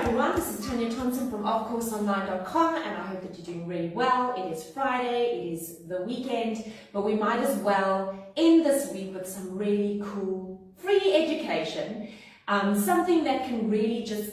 everyone, this is Tanya Thompson from Of-CourseOnline.com, and I hope that you're doing really well. It is Friday, it is the weekend, but we might as well end this week with some really cool free education, something that can really just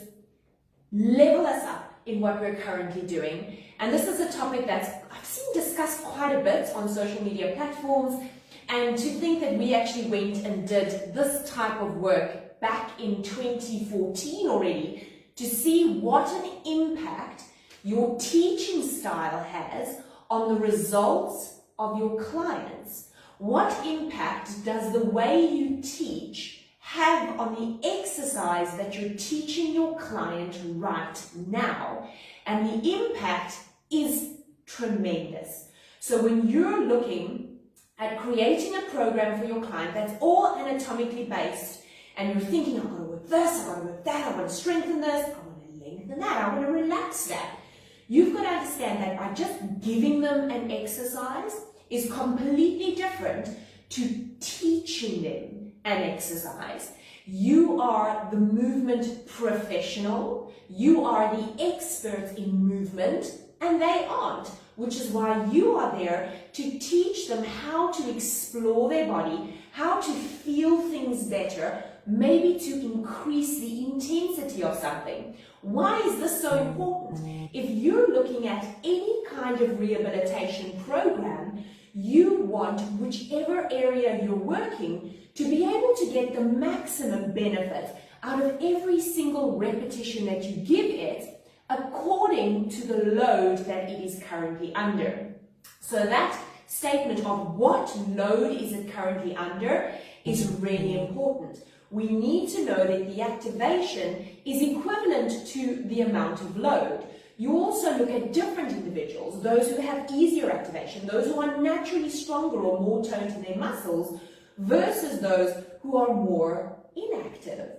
level us up in what we're currently doing. And this is a topic that I've seen discussed quite a bit on social media platforms, and to think that we actually went and did this type of work back in 2014 already, to see what an impact your teaching style has on the results of your clients. What impact does the way you teach have on the exercise that you're teaching your client right now? And the impact is tremendous. So when you're looking at creating a program for your client that's all anatomically based, and you're thinking, I've got to work this, I've got to work that, I want to strengthen this, I want to lengthen that, I want to relax that. You've got to understand that by just giving them an exercise is completely different to teaching them an exercise. You are the movement professional, you are the expert in movement, and they aren't, which is why you are there to teach them how to explore their body, how to feel things better, maybe to increase the intensity of something. Why is this so important? If you're looking at any kind of rehabilitation program, you want whichever area you're working to be able to get the maximum benefit out of every single repetition that you give it, according to the load that it is currently under. So that statement of what load is it currently under is really important. We need to know that the activation is equivalent to the amount of load. You also look at different individuals, those who have easier activation, those who are naturally stronger or more toned in their muscles, versus those who are more inactive.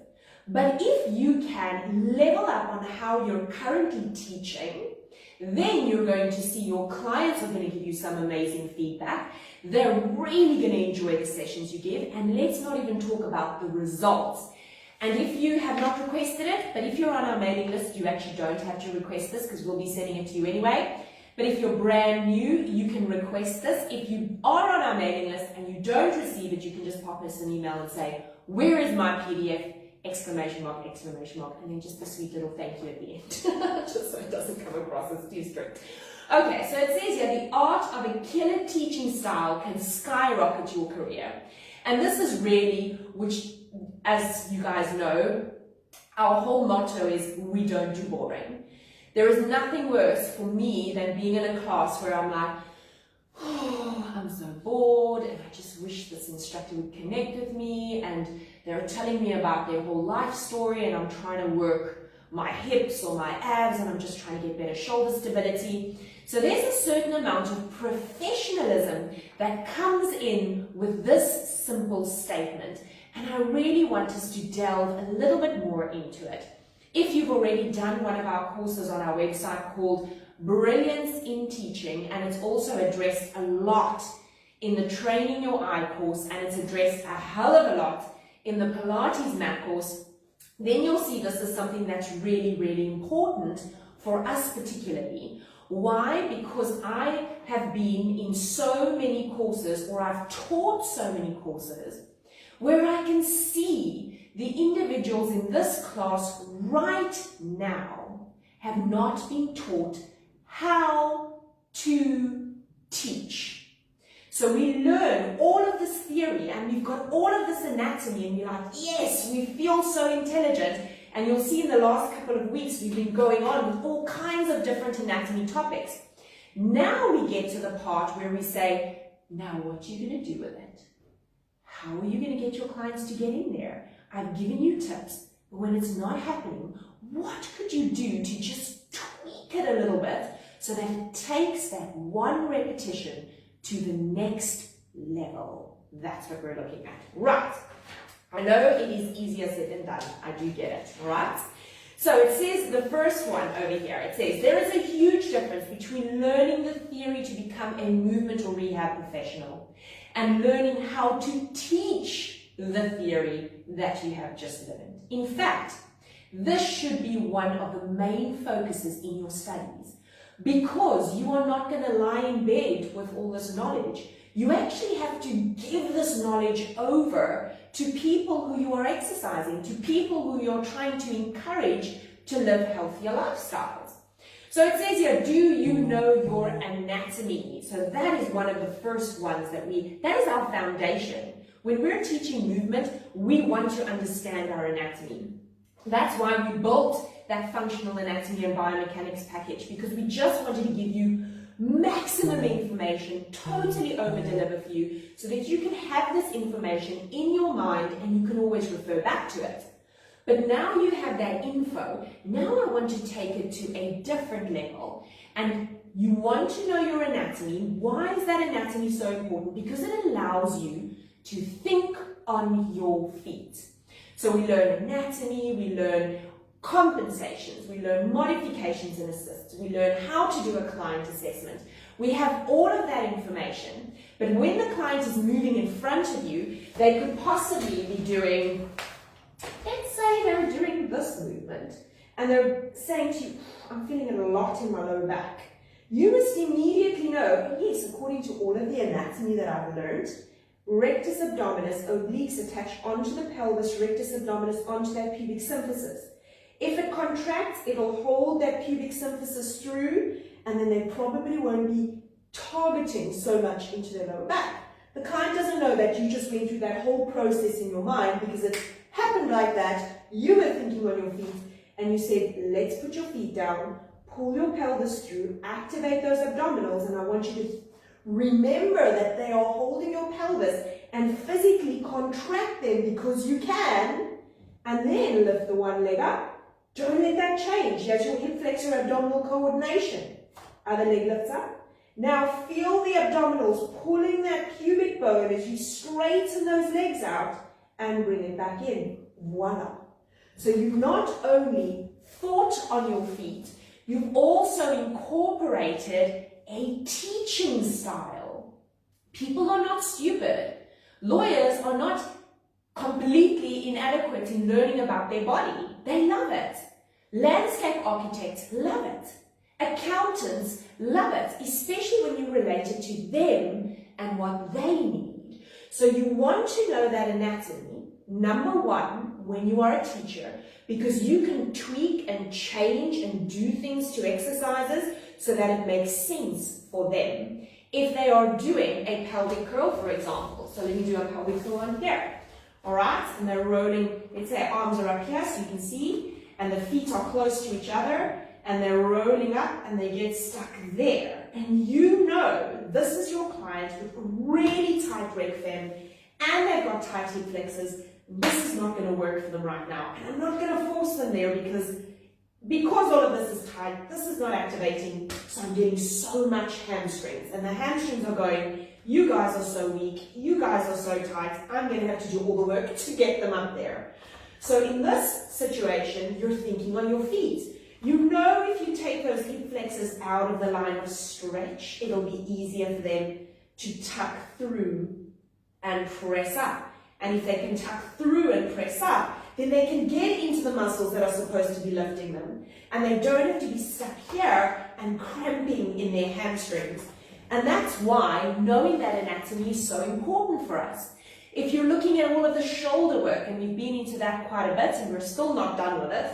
But if you can level up on how you're currently teaching, then you're going to see your clients are going to give you some amazing feedback. They're really going to enjoy the sessions you give, and let's not even talk about the results. And if you have not requested it, but if you're on our mailing list, you actually don't have to request this because we'll be sending it to you anyway. But if you're brand new, you can request this. If you are on our mailing list and you don't receive it, you can just pop us an email and say, where is my PDF? Exclamation mark, and then just a sweet little thank you at the end, just so it doesn't come across as too strict. Okay, so it says here, the art of a killer teaching style can skyrocket your career. And this is really, which, as you guys know, our whole motto is, we don't do boring. There is nothing worse for me than being in a class where I'm like, oh, I'm so bored, and I just wish this instructor would connect with me, and they're telling me about their whole life story, and I'm trying to work my hips or my abs, and I'm just trying to get better shoulder stability. So there's a certain amount of professionalism that comes in with this simple statement, and I really want us to delve a little bit more into it. If you've already done one of our courses on our website called Brilliance in Teaching, and it's also addressed a lot in the Training Your Eye course, and it's addressed a hell of a lot in the Pilates mat course, then you'll see this is something that's really, really important for us particularly. Why? Because I have been in so many courses, or I've taught so many courses, where I can see the individuals in this class right now have not been taught how to teach. So we learn all of this theory, and we've got all of this anatomy, and we're like, yes, we feel so intelligent. And you'll see in the last couple of weeks, we've been going on with all kinds of different anatomy topics. Now we get to the part where we say, now what are you going to do with it? How are you going to get your clients to get in there? I've given you tips, but when it's not happening, what could you do to just tweak it a little bit so that it takes that one repetition to the next level? That's what we're looking at. Right. I know it is easier said than done. I do get it. All right. So it says, the first one over here, it says, there is a huge difference between learning the theory to become a movement or rehab professional and learning how to teach the theory that you have just learned. In fact, This should be one of the main focuses in your studies, because you are not going to lie in bed with all this knowledge. You actually have to give this knowledge over to people who you are exercising, to people who you're trying to encourage to live healthier lifestyles. So it says here, do you know your anatomy? So that is one of the first ones that is our foundation. When we're teaching movement, we want to understand our anatomy. That's why we built that functional anatomy and biomechanics package, because we just wanted to give you maximum information, totally over-deliver for you, so that you can have this information in your mind and you can always refer back to it. But now you have that info, now I want to take it to a different level. And you want to know your anatomy. Why is that anatomy so important? Because it allows you to think on your feet. So we learn anatomy, we learn compensations, we learn modifications and assists, we learn how to do a client assessment. We have all of that information, but when the client is moving in front of you, they could possibly be doing, let's say they're doing this movement, and they're saying to you, I'm feeling it a lot in my lower back. You must immediately know, yes, according to all of the anatomy that I've learned, rectus abdominis, obliques attach onto the pelvis, rectus abdominis onto that pubic symphysis. If it contracts, it'll hold that pubic symphysis through, and then they probably won't be targeting so much into their lower back. The client doesn't know that you just went through that whole process in your mind because it happened like that. You were thinking on your feet, and you said, let's put your feet down, pull your pelvis through, activate those abdominals, and I want you to remember that they are holding your pelvis and physically contract them because you can, and then lift the one leg up. Don't let that change. That's your hip flexor abdominal coordination. Other leg lifts up. Now feel the abdominals pulling that pubic bone as you straighten those legs out and bring it back in. Voila. So you've not only thought on your feet, you've also incorporated a teaching style. People are not stupid. Lawyers are not completely inadequate in learning about their body. They love it. Landscape architects love it. Accountants love it, especially when you relate it to them and what they need. So you want to know that anatomy, number one, when you are a teacher, because you can tweak and change and do things to exercises so that it makes sense for them. If they are doing a pelvic curl, for example, so let me do a pelvic curl on here. All right, and they're rolling, let's say arms are up here so you can see, and the feet are close to each other, and they're rolling up and they get stuck there. And you know this is your client with really tight rec fem, and they've got tight hip flexors. This is not going to work for them right now, and I'm not going to force them there because all of this is tight, this is not activating, so I'm getting so much hamstrings, and the hamstrings are going, you guys are so weak, you guys are so tight, I'm going to have to do all the work to get them up there. So in this situation, you're thinking on your feet. You know if you take those hip flexors out of the line of stretch, it'll be easier for them to tuck through and press up. And if they can tuck through and press up, then they can get into the muscles that are supposed to be lifting them. And they don't have to be stuck here and cramping in their hamstrings. And that's why knowing that anatomy is so important for us. If you're looking at all of the shoulder work, and we've been into that quite a bit, and we're still not done with it,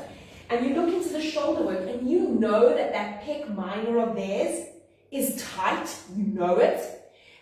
and you look into the shoulder work, and you know that that pec minor of theirs is tight, you know it,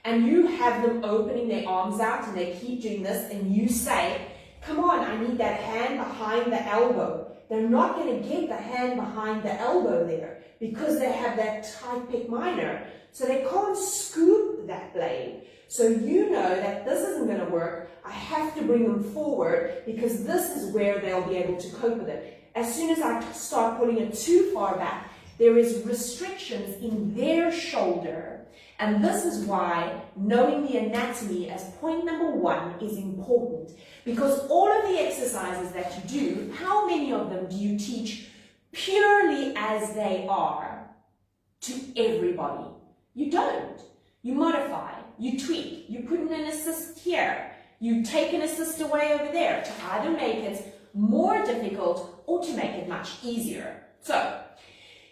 and you have them opening their arms out, and they keep doing this, and you say, come on, I need that hand behind the elbow. They're not going to get the hand behind the elbow there, because they have that tight pec minor, so they can't scoop that blade. So you know that this isn't going to work. I have to bring them forward because this is where they'll be able to cope with it. As soon as I start pulling it too far back, there is restrictions in their shoulder. And this is why knowing the anatomy as point number one is important. Because all of the exercises that you do, how many of them do you teach purely as they are to everybody? You don't. You modify. You tweak, you put in an assist here, you take an assist away over there to either make it more difficult or to make it much easier. So,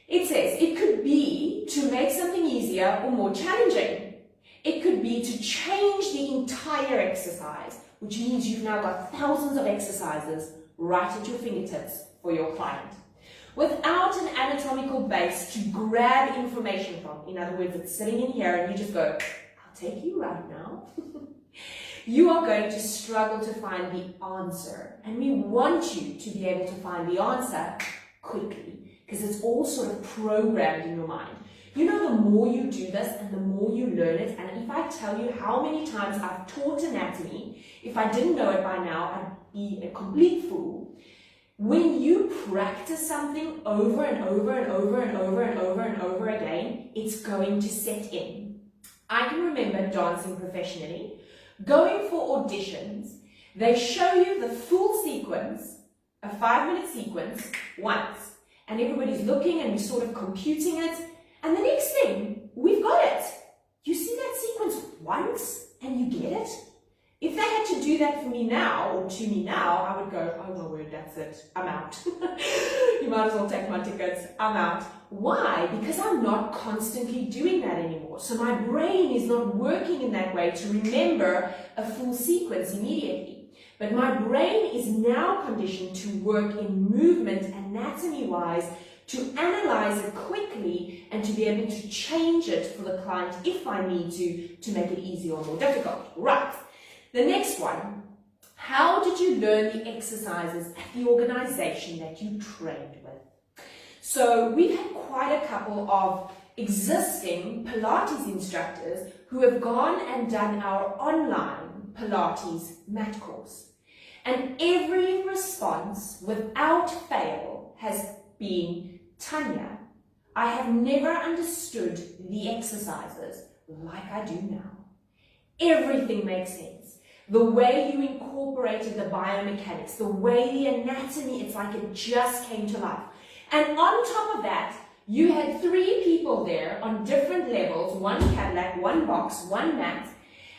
it says it could be to make something easier or more challenging. It could be to change the entire exercise, which means you've now got thousands of exercises right at your fingertips for your client. Without an anatomical base to grab information from, in other words, it's sitting in here and you just go, I'll take you right now. You are going to struggle to find the answer. And we want you to be able to find the answer quickly, because it's all sort of programmed in your mind. You know, the more you do this and the more you learn it, and if I tell you how many times I've taught anatomy, if I didn't know it by now, I'd be a complete fool. When you practice something over and over and over and over and over and over again, it's going to set in. I can remember dancing professionally, going for auditions. They show you the full sequence, a 5-minute sequence, once. And everybody's looking and sort of computing it. And the next thing, we've got it. You see that sequence once and you get it? If they had to do that for me now, or to me now, I would go, oh my word, that's it, I'm out. You might as well take my tickets, I'm out. Why? Because I'm not constantly doing that anymore. So my brain is not working in that way to remember a full sequence immediately. But my brain is now conditioned to work in movement, anatomy-wise, to analyze it quickly and to be able to change it for the client if I need to make it easier or more difficult. Right. The next one. How did you learn the exercises at the organization that you trained with? So we've had quite a couple of existing Pilates instructors who have gone and done our online Pilates mat course. And every response, without fail, has been, Tanya, I have never understood the exercises like I do now. Everything makes sense. The way you incorporated the biomechanics, the way the anatomy, it's like it just came to life. And on top of that, you had 3 people there on different levels, 1 Cadillac, 1 box, 1 mat,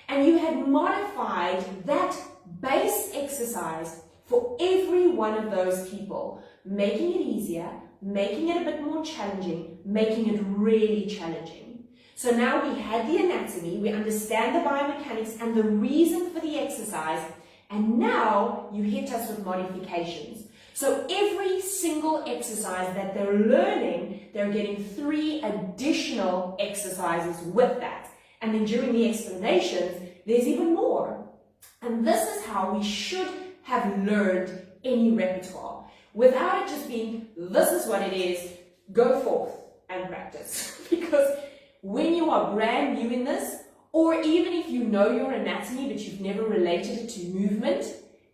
and you had modified that base exercise for every one of those people, making it easier, making it a bit more challenging, making it really challenging. So now we had the anatomy, we understand the biomechanics and the reason for the exercise, and now you hit us with modifications. So every single exercise that they're learning, they're getting 3 additional exercises with that. And then during the explanations, there's even more. And this is how we should have learned any repertoire. Without it just being, this is what it is, go forth and practice. Because when you are brand new in this, or even if you know your anatomy but you've never related it to movement,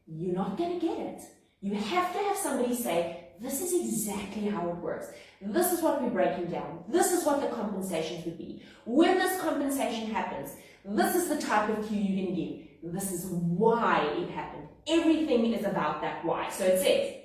you're not going to get it. You have to have somebody say, this is exactly how it works. This is what we're breaking down. This is what the compensations would be. When this compensation happens, this is the type of cue you're going to give. This is why it happened. Everything is about that why. So it says,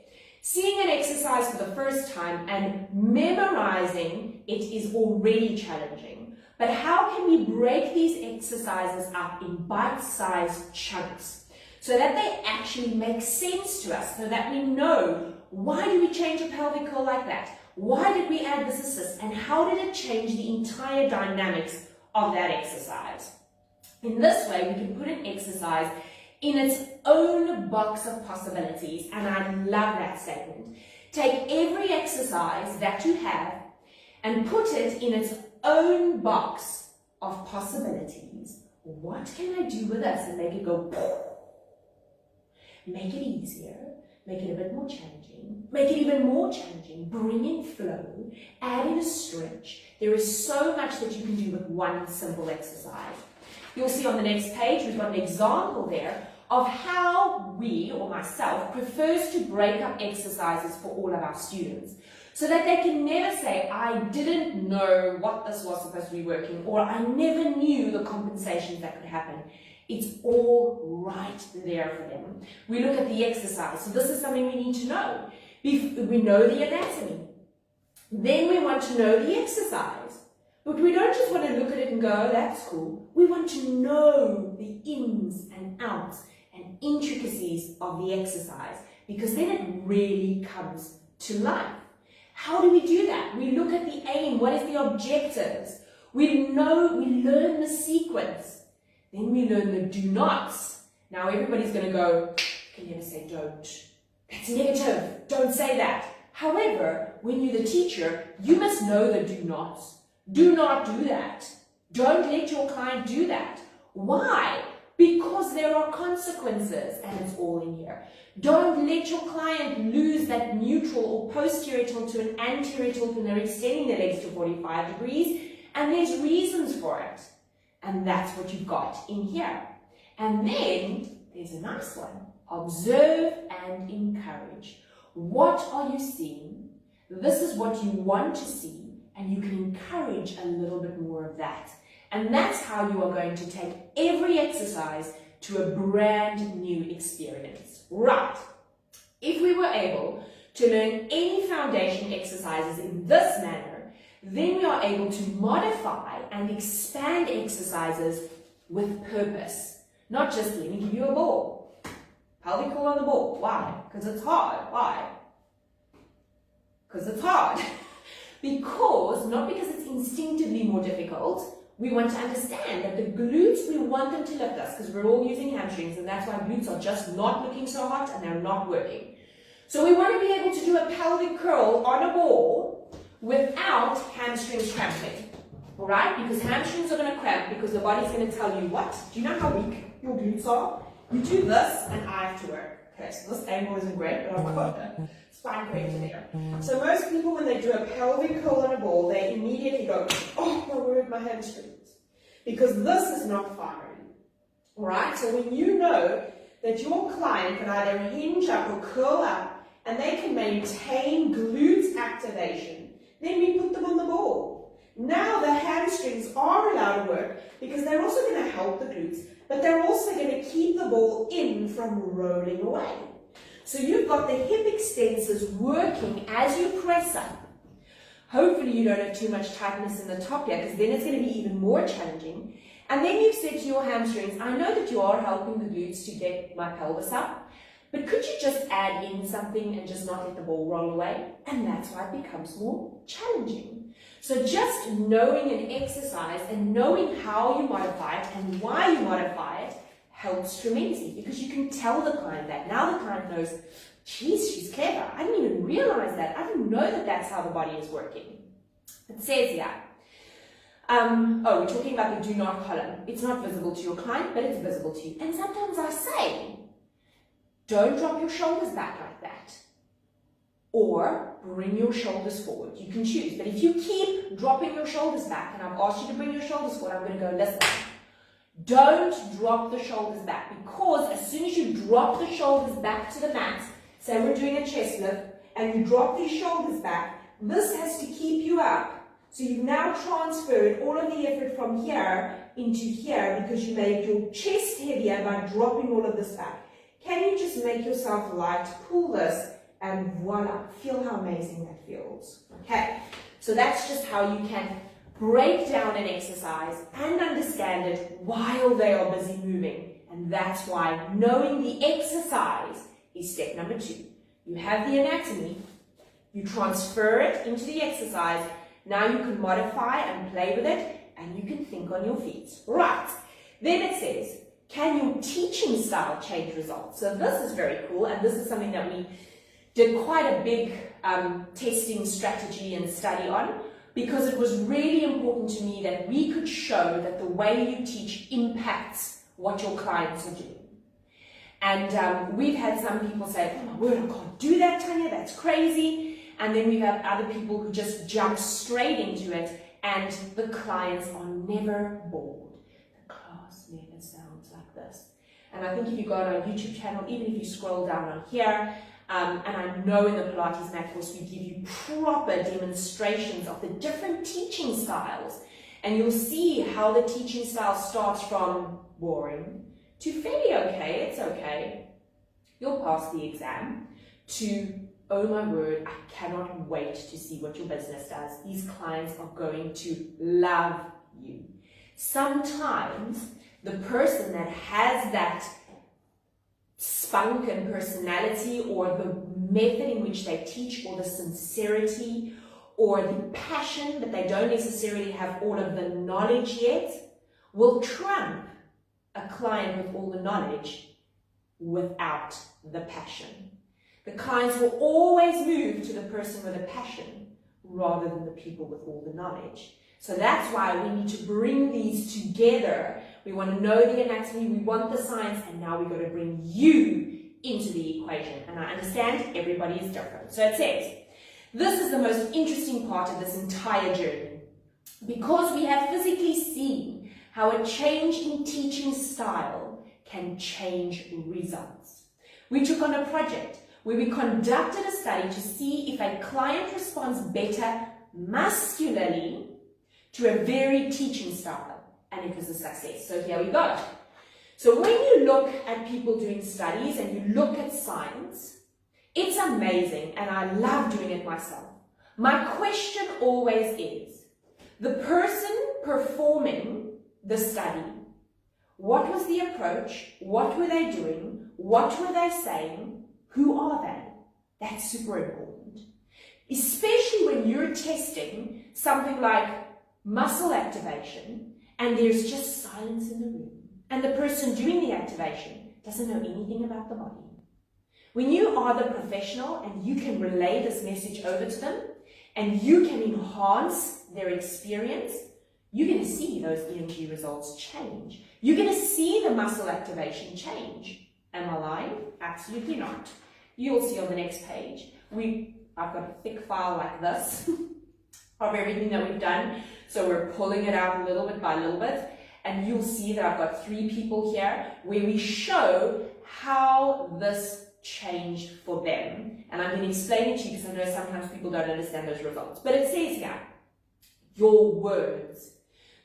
seeing an exercise for the first time and memorizing it is already challenging. But how can we break these exercises up in bite-sized chunks so that they actually make sense to us, so that we know, why do we change a pelvic curl like that? Why did we add this assist? And how did it change the entire dynamics of that exercise? In this way, we can put an exercise in its own box of possibilities, and I love that statement. Take every exercise that you have and put it in its own box of possibilities. What can I do with this and make it go, make it easier, make it a bit more challenging, make it even more challenging, bring in flow, add in a stretch. There is so much that you can do with one simple exercise. You'll see on the next page, we've got an example there of how we, or myself, prefers to break up exercises for all of our students, so that they can never say, I didn't know what this was supposed to be working, or I never knew the compensations that could happen. It's all right there for them. We look at the exercise. So this is something we need to know. We know the anatomy. Then we want to know the exercise. But we don't just want to look at it and go, that's cool. We want to know the ins and outs and intricacies of the exercise. because then it really comes to life. How do we do that? We look at the aim. What is the objectives? We learn the sequence. Then we learn the do nots. Now everybody's going to go, can never say don't. That's negative. Don't say that. However, when you're the teacher, you must know the do nots. Do not do that. Don't let your client do that. Why? Because there are consequences, and it's all in here. Don't let your client lose that neutral or posterior tilt to an anterior tilt when they're extending their legs to 45 degrees, and there's reasons for it. And that's what you've got in here. And then there's a nice one. Observe and encourage. What are you seeing? This is what you want to see, and you can encourage a little bit more of that. And that's how you are going to take every exercise to a brand new experience. Right. If we were able to learn any foundation exercises in this manner, then we are able to modify and expand exercises with purpose. Not just, let me give you a ball. Pelvic curl on the ball. Why? Because it's hard. Why? Because it's hard. Not because it's instinctively more difficult. We want to understand that the glutes, we want them to lift us because we're all using hamstrings, and that's why glutes are just not looking so hot and they're not working. So we want to be able to do a pelvic curl on a ball without hamstrings cramping. All right? Because hamstrings are going to cramp because the body's going to tell you what? Do you know how weak your glutes are? You do this and I have to work. Okay, so this angle isn't great, but I've got a spine corrector there. So most people, when they do a pelvic curl on a ball, they immediately go, oh my word, my hamstrings. Because this is not firing. All right? So when you know that your client can either hinge up or curl up, and they can maintain glutes activation, then we put them on the ball. Now the hamstrings are allowed to work because they're also going to help the glutes, but they're also going to keep the ball in from rolling away. So you've got the hip extensors working as you press up. Hopefully you don't have too much tightness in the top here, because then it's going to be even more challenging. And then you've said to your hamstrings, I know that you are helping the glutes to get my pelvis up, but could you just add in something and just not let the ball roll away? And that's why it becomes more challenging. So just knowing an exercise and knowing how you modify it and why you modify it helps tremendously, because you can tell the client that. Now the client knows, geez, she's clever. I didn't even realize that. I didn't know that that's how the body is working. It says here, we're talking about the do not column. It's not visible to your client, but it's visible to you. And sometimes I say, don't drop your shoulders back like that. Or bring your shoulders forward. You can choose. But if you keep dropping your shoulders back, and I've asked you to bring your shoulders forward, I'm going to go, listen. Don't drop the shoulders back, because as soon as you drop the shoulders back to the mat, say we're doing a chest lift, and you drop these shoulders back, this has to keep you up. So you've now transferred all of the effort from here into here because you made your chest heavier by dropping all of this back. Can you just make yourself light, pull this, and voila, feel how amazing that feels. Okay, so that's just how you can break down an exercise and understand it while they are busy moving. And that's why knowing the exercise is step number 2. You have the anatomy, you transfer it into the exercise, now you can modify and play with it, and you can think on your feet. Right, then it says, can your teaching style change results? So this is very cool, and this is something that we did quite a big testing strategy and study on, because it was really important to me that we could show that the way you teach impacts what your clients are doing. And we've had some people say, oh my word, I can't do that, Tanya, that's crazy. And then we've had other people who just jump straight into it, and the clients are never bored. The class never sounds like this. And I think if you go on our YouTube channel, even if you scroll down on here, and I know in the Pilates Mat course we give you proper demonstrations of the different teaching styles, and you'll see how the teaching style starts from boring to fairly okay, it's okay, you'll pass the exam, to oh my word, I cannot wait to see what your business does. These clients are going to love you. Sometimes the person that has that spunk and personality, or the method in which they teach, or the sincerity, or the passion, but they don't necessarily have all of the knowledge yet, will trump a client with all the knowledge without the passion. The clients will always move to the person with a passion rather than the people with all the knowledge. So that's why we need to bring these together. We want to know the anatomy, we want the science, and now we've got to bring you into the equation. And I understand everybody is different. So it says, this is the most interesting part of this entire journey, because we have physically seen how a change in teaching style can change results. We took on a project where we conducted a study to see if a client responds better muscularly to a varied teaching style, and it was a success. So here we go. So when you look at people doing studies and you look at science, it's amazing, and I love doing it myself. My question always is, the person performing the study, what was the approach? What were they doing? What were they saying? Who are they? That's super important. Especially when you're testing something like muscle activation and there's just silence in the room and the person doing the activation doesn't know anything about the body. When you are the professional and you can relay this message over to them and you can enhance their experience, you're going to see those EMG results change. You're going to see the muscle activation change. Am I lying? Absolutely not. You'll see on the next page. I've got a thick file like this of everything that we've done. So we're pulling it out little bit by little bit. And you'll see that I've got 3 people here where we show how this changed for them. And I'm going to explain it to you because I know sometimes people don't understand those results. But it says here, your words,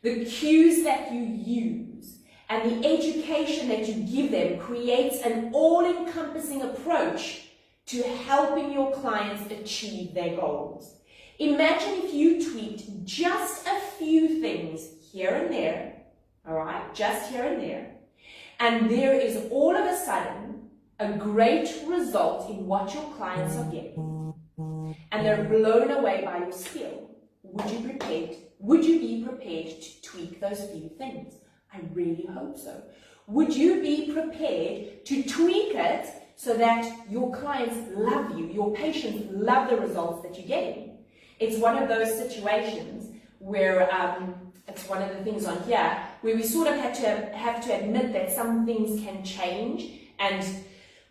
the cues that you use, and the education that you give them creates an all-encompassing approach to helping your clients achieve their goals. Imagine if you tweaked just a few things here and there, all right, just here and there is all of a sudden a great result in what your clients are getting, and they're blown away by your skill. Would you be prepared to tweak those few things? I really hope so. Would you be prepared to tweak it so that your clients love you, your patients love the results that you're getting? It's one of those situations where it's one of the things on here where we sort of have to admit that some things can change and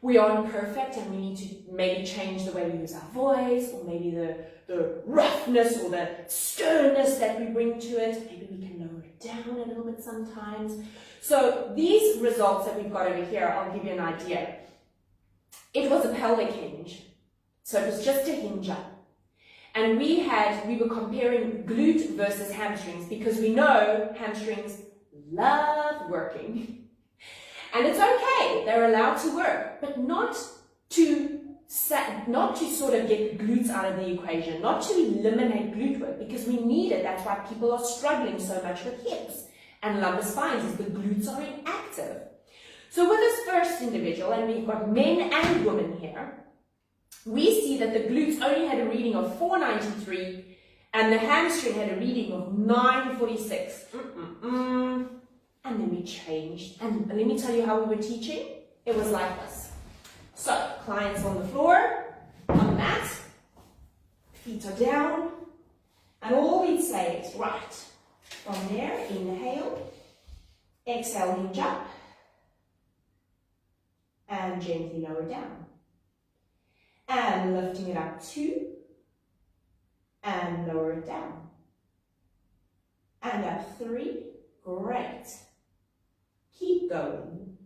we aren't perfect and we need to maybe change the way we use our voice, or maybe the roughness or the sternness that we bring to it. Maybe we can lower it down a little bit sometimes. So these results that we've got over here, I'll give you an idea. It was a pelvic hinge. So it was just a hinge up. And we were comparing glute versus hamstrings because we know hamstrings love working. And it's okay, they're allowed to work, but not to sort of get glutes out of the equation, not to eliminate glute work, because we need it. That's why people are struggling so much with hips and lumbar spines, is the glutes are inactive. So with this first individual, and we've got men and women here, we see that the glutes only had a reading of 493 and the hamstring had a reading of 946. And then we changed. And let me tell you how we were teaching. It was like this. So, clients on the floor, on the mat, feet are down, and all we'd say is, right, from there, inhale, exhale, hinge up, and gently lower down. And lifting it up 2, and lower it down. And up 3, great. Keep going.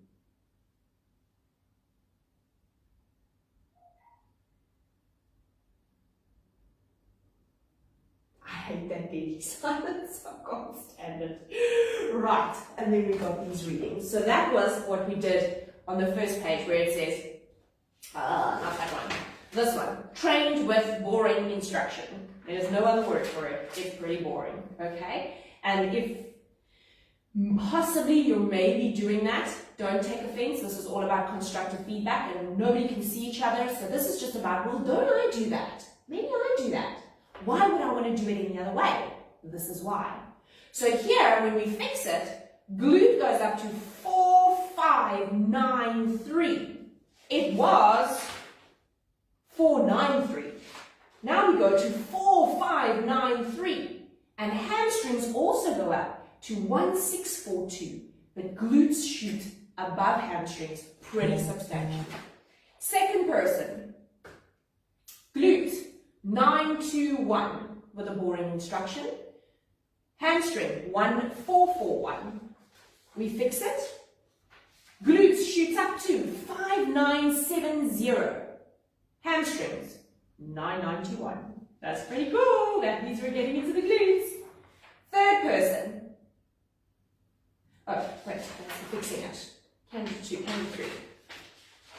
I hate that daily silence, I can't stand it. Right, and then we got these readings. So that was what we did on the first page where it says, not that one, this one, trained with boring instruction. There's no other word for it, it's pretty boring, okay? And if possibly you're maybe doing that, Don't take offense. This is all about constructive feedback and nobody can see each other. So this is just about, well, don't I do that? Maybe I do that. Why would I want to do it any other way? This is why. So here, when we fix it, glute goes up to 4593. It was 493. Now we go to 4593. And hamstrings also go up to 1642. But glutes shoot above hamstrings pretty substantially. Second person, glute 921 with a boring instruction. Hamstring 1441. We fix it. Glutes shoots up to 5970. Hamstrings 991. That's pretty cool. That means we're getting into the glutes. Third person. Oh, wait, that's fixing it. Candle 2, candle 3.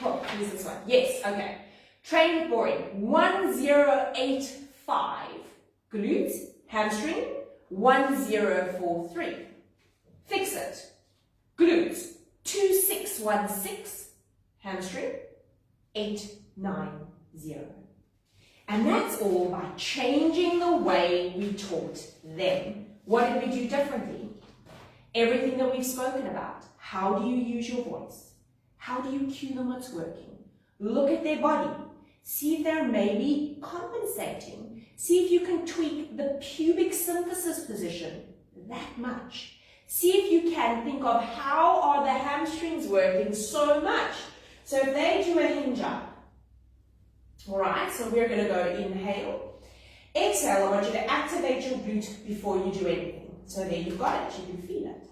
Oh, here's this one. Yes, okay. Train with boring. 1085. Glutes, hamstring, 1043. Fix it. Glutes, 2616. Hamstring, 890. And that's all by changing the way we taught them. What did we do differently? Everything that we've spoken about. How do you use your voice? How do you cue them what's working? Look at their body. See if they're maybe compensating. See if you can tweak the pubic symphysis position that much. See if you can think of how are the hamstrings working so much. So if they do a hinge up, all right, so we're going to go inhale. Exhale, I want you to activate your glute before you do anything. So there you've got it, you can feel it.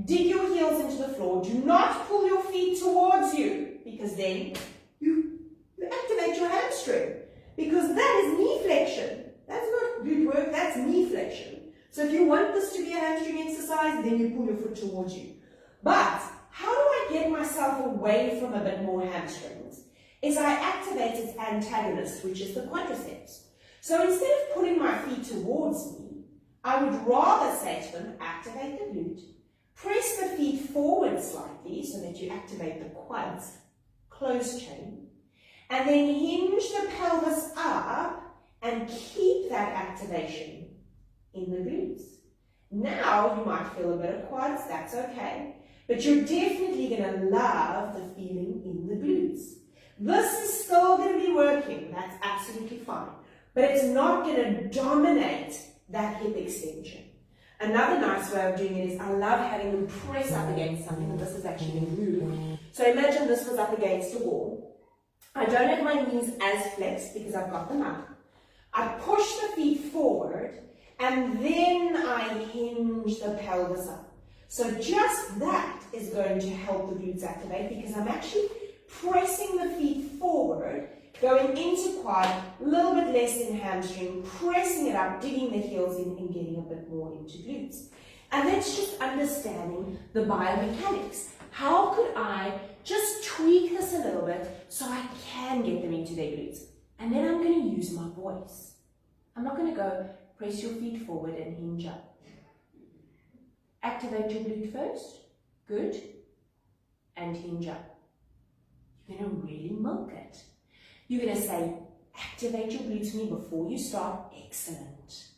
Dig your heels into the floor. Do not pull your feet towards you because then you activate your hamstring because that is knee flexion. That's not glute work, that's knee flexion. So if you want this to be a hamstring exercise, then you pull your foot towards you. But how do I get myself away from a bit more hamstrings? Is I activate its antagonist, which is the quadriceps. So instead of pulling my feet towards me, I would rather say to them, activate the glute, press the feet forward slightly so that you activate the quads, close chain, and then hinge the pelvis up and keep that activation in the glutes. Now you might feel a bit of quads, that's okay, but you're definitely going to love the feeling in the glutes. This is still going to be working, that's absolutely fine, but it's not going to dominate that hip extension. Another nice way of doing it is I love having them press up against something, and this is actually going to move. So imagine this was up against a wall. I don't have my knees as flexed because I've got them up. I push the feet forward and then I hinge the pelvis up. So just that is going to help the glutes activate because I'm actually pressing the feet forward, going into quad, a little bit less in hamstring, pressing it up, digging the heels in and getting a bit more into glutes. And that's just understanding the biomechanics. How could I just tweak this a little bit so I can get them into their glutes? And then I'm going to use my voice. I'm not going to go press your feet forward and hinge up. Activate your glute first. Good. And hinge up. You're going to really milk it. You're going to say, activate your glutes for me before you start. Excellent.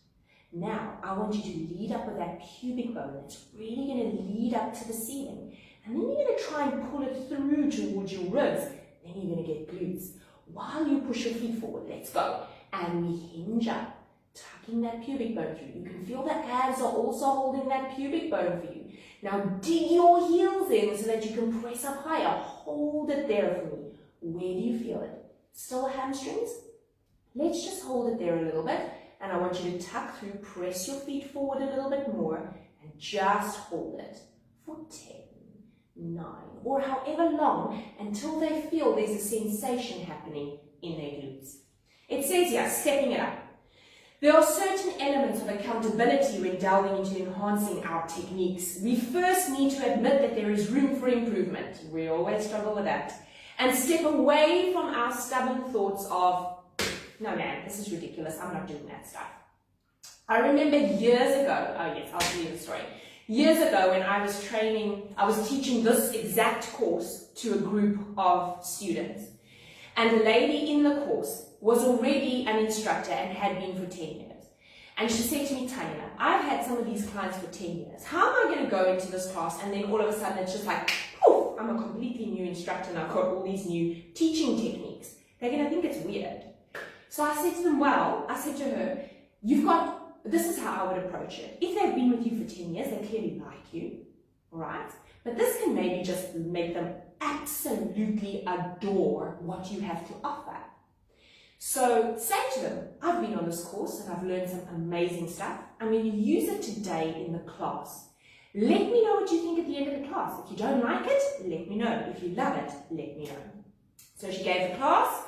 Now, I want you to lead up with that pubic bone. It's really going to lead up to the ceiling. And then you're going to try and pull it through towards your ribs. Then you're going to get glutes. While you push your feet forward, let's go. And we hinge up, tucking that pubic bone through. You can feel the abs are also holding that pubic bone for you. Now dig your heels in so that you can press up higher. Hold it there for me. Where do you feel it? Still hamstrings? Let's just hold it there a little bit. And I want you to tuck through, press your feet forward a little bit more, and just hold it for 10, 9, or however long until they feel there's a sensation happening in their glutes. It says here, stepping it up. There are certain elements of accountability when delving into enhancing our techniques. We first need to admit that there is room for improvement. We always struggle with that. And step away from our stubborn thoughts of, no man, this is ridiculous, I'm not doing that stuff. I remember years ago, oh yes, I'll tell you the story. Years ago when I was teaching this exact course to a group of students. And the lady in the course was already an instructor and had been for 10 years. And she said to me, Tanya, I've had some of these clients for 10 years. How am I going to go into this class and then all of a sudden it's just like, poof, I'm a completely new instructor and I've got all these new teaching techniques. They're going to think it's weird. So I said to them, well, I said to her, this is how I would approach it. If they've been with you for 10 years, they clearly like you, all right? But this can maybe just make them absolutely adore what you have to offer. So say to them, I've been on this course and I've learned some amazing stuff. I'm going to use it today in the class. Let me know what you think at the end of the class. If you don't like it, let me know. If you love it, let me know. So she gave the class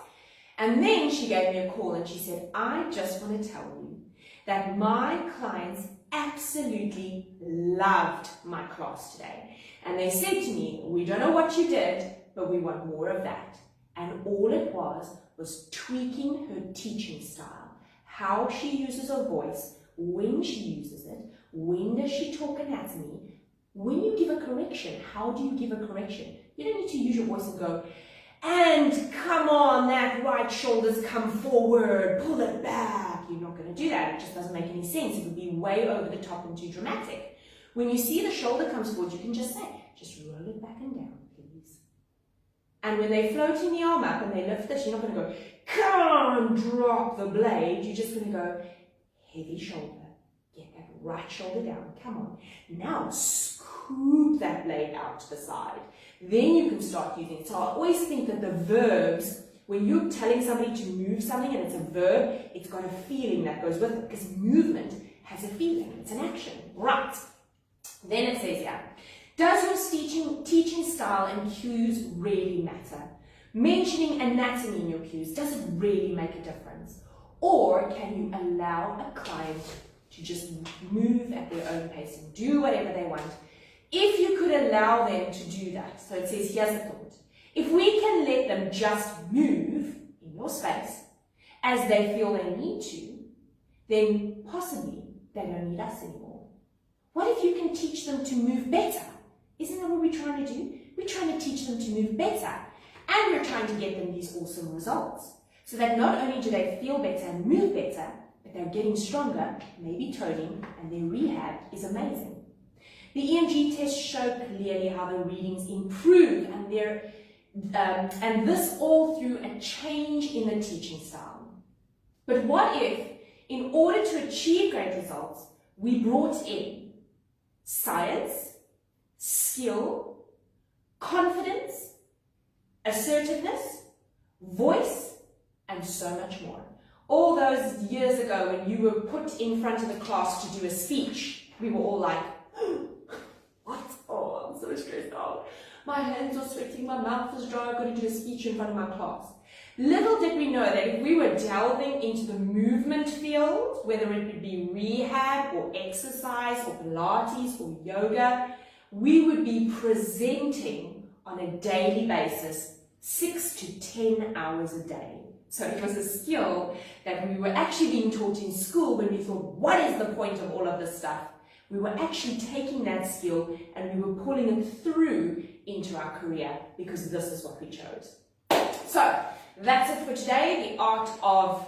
and then she gave me a call and she said, I just want to tell you that my clients absolutely loved my class today. And they said to me, we don't know what you did, but we want more of that. And all it was tweaking her teaching style, how she uses her voice, when she uses it, when does she talk anatomy, when you give a correction, how do you give a correction? You don't need to use your voice and go, and come on, that right shoulder's come forward, pull it back. You're not going to do that. It just doesn't make any sense. It would be way over the top and too dramatic. When you see the shoulder comes forward, you can just say, just roll it back and down, please. And when they're floating the arm up and they lift it, you're not going to go, come on, drop the blade. You're just going to go, heavy shoulder, get that right shoulder down, come on. Now scoop that blade out to the side. Then you can start using it. So I always think that the verbs, when you're telling somebody to move something and it's a verb, it's got a feeling that goes with it because movement has a feeling. It's an action. Right. Then it says here, does your teaching style and cues really matter? Mentioning anatomy in your cues, does it really make a difference? Or can you allow a client to just move at their own pace and do whatever they want? If you could allow them to do that, so it says, here's the thought. If we can let them just move in your space as they feel they need to, then possibly they don't need us anymore. What if you can teach them to move better? Isn't that what we're trying to do? We're trying to teach them to move better, and we're trying to get them these awesome results so that not only do they feel better and move better, but they're getting stronger, maybe toning, and their rehab is amazing. The EMG tests show clearly how the readings improve, and this all through a change in the teaching style. But what if, in order to achieve great results, we brought in science, skill, confidence, assertiveness, voice, and so much more? All those years ago when you were put in front of the class to do a speech, we were all like, what? Oh, I'm so stressed out. My hands are sweating, my mouth is dry, I've got to do a speech in front of my class. Little did we know that if we were delving into the movement field, whether it would be rehab or exercise or Pilates or yoga, we would be presenting on a daily basis 6 to 10 hours a day. So it was a skill that we were actually being taught in school when we thought, what is the point of all of this stuff? We were actually taking that skill and we were pulling it through into our career because this is what we chose. So that's it for today. The art of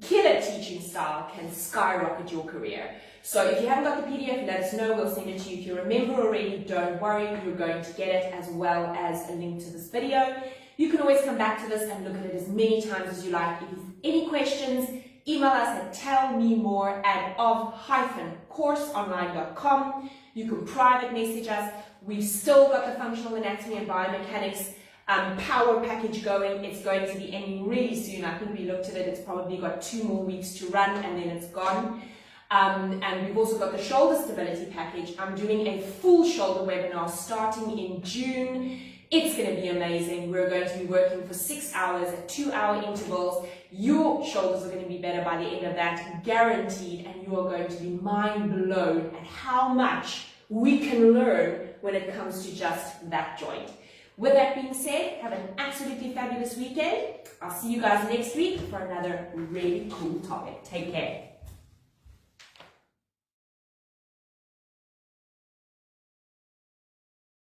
killer teaching style can skyrocket your career. So if you haven't got the PDF, let us know. We'll send it to you. If you remember already, don't worry. You're going to get it as well as a link to this video. You can always come back to this and look at it as many times as you like. If you have any questions, email us at tellmemore@of-courseonline.com. You can private message us. We've still got the functional anatomy and biomechanics power package going. It's going to be ending really soon. I think we looked at it. It's probably got 2 more weeks to run and then it's gone. And we've also got the shoulder stability package. I'm doing a full shoulder webinar starting in June. It's going to be amazing. We're going to be working for 6 hours at 2-hour intervals. Your shoulders are going to be better by the end of that, guaranteed, and you are going to be mind blown at how much we can learn when it comes to just that joint. With that being said, have an absolutely fabulous weekend. I'll see you guys next week for another really cool topic. Take care.